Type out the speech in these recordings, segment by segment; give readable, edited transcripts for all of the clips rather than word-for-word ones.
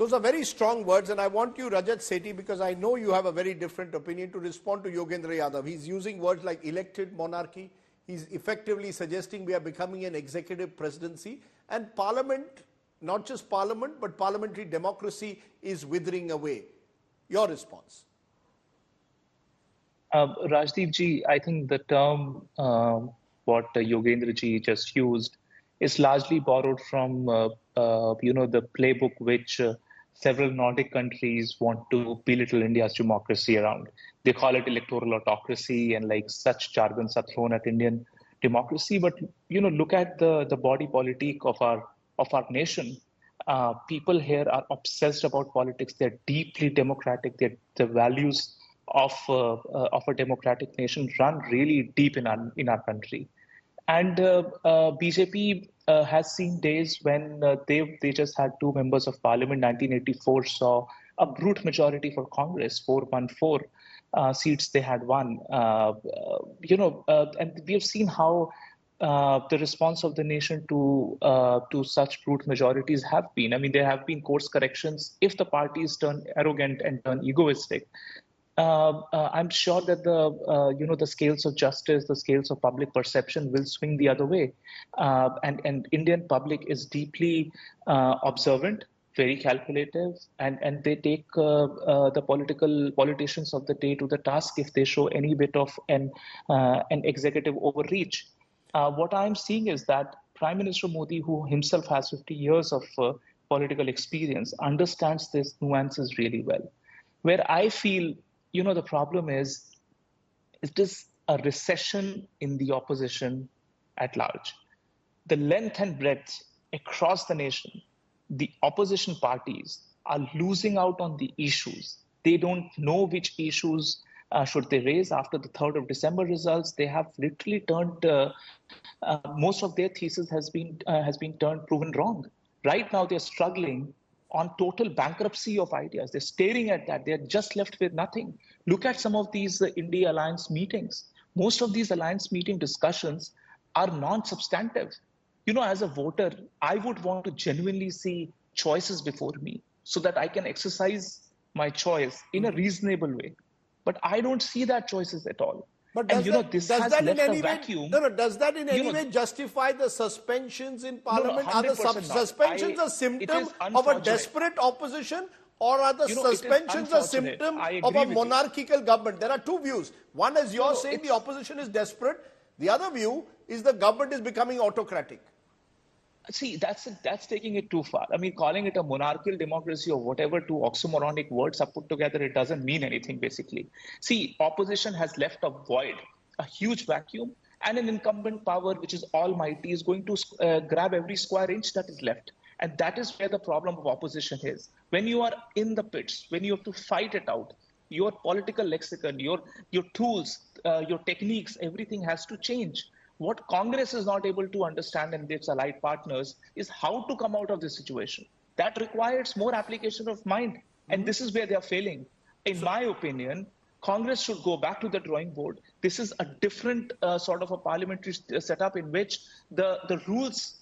Those are very strong words, and I want you, Rajat Sethi, because I know you have a very different opinion, to respond to Yogendra Yadav. He's using words like elected monarchy. He's effectively suggesting we are becoming an executive presidency, and parliament, not just parliament, but parliamentary democracy is withering away. Your response? Rajdeep ji, I think the term what Yogendra ji just used is largely borrowed from the playbook which several Nordic countries want to belittle India's democracy around. They call it electoral autocracy, and like such jargons are thrown at Indian democracy. But look at the body politic of our nation. People here are obsessed about politics. They're deeply democratic. The values of a democratic nation run really deep in our country. And BJP has seen days when they just had two members of parliament. 1984 saw a brute majority for Congress, 414 seats they had won. And we have seen how the response of the nation to such brute majorities have been. I mean, there have been course corrections if the parties turn arrogant and turn egoistic. I'm sure that the scales of justice, the scales of public perception will swing the other way, and Indian public is deeply observant, very calculative, and they take the politicians of the day to the task if they show any bit of an executive overreach. What I'm seeing is that Prime Minister Modi, who himself has 50 years of political experience, understands these nuances really well. Where I feel the problem is it is a recession in the opposition at large. The length and breadth across the nation, the opposition parties are losing out on the issues. They don't know which issues should they raise. After the 3rd of December results, they have literally turned, most of their thesis has been proven wrong. Right now, they're struggling on total bankruptcy of ideas. They're staring at that. They're just left with nothing. Look at some of these India Alliance meetings. Most of these Alliance meeting discussions are non-substantive. As a voter, I would want to genuinely see choices before me so that I can exercise my choice in a reasonable way. But I don't see that choices at all. But does that in any way justify the suspensions in Parliament? No, are the suspensions a symptom of a desperate opposition, or are the suspensions a symptom of a monarchical government? There are two views. One is you're saying the opposition is desperate. The other view is the government is becoming autocratic. See, that's taking it too far. I mean, calling it a monarchical democracy or whatever two oxymoronic words are put together, it doesn't mean anything, basically. See, opposition has left a void, a huge vacuum, and an incumbent power, which is almighty, is going to grab every square inch that is left. And that is where the problem of opposition is. When you are in the pits, when you have to fight it out, your political lexicon, your tools, your techniques, everything has to change. What Congress is not able to understand, and its allied partners, is how to come out of this situation. That requires more application of mind. And this is where they are failing. In my opinion, Congress should go back to the drawing board. This is a different sort of a parliamentary setup in which the rules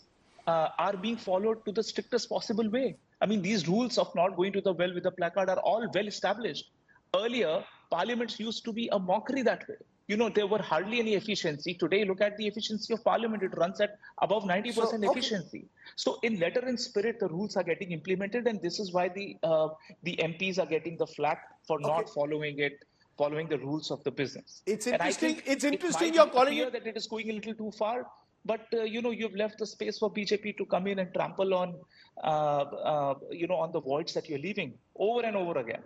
are being followed to the strictest possible way. I mean, these rules of not going to the well with a placard are all well established. Earlier, parliaments used to be a mockery that way. There were hardly any efficiency. Today, look at the efficiency of parliament. It runs at above 90% efficiency. So in letter and spirit, the rules are getting implemented, and this is why the MPs are getting the flack for not following the rules of the business. It's interesting. It's interesting you're calling it that it is going a little too far. But you've left the space for BJP to come in and trample on on the voids that you're leaving over and over again.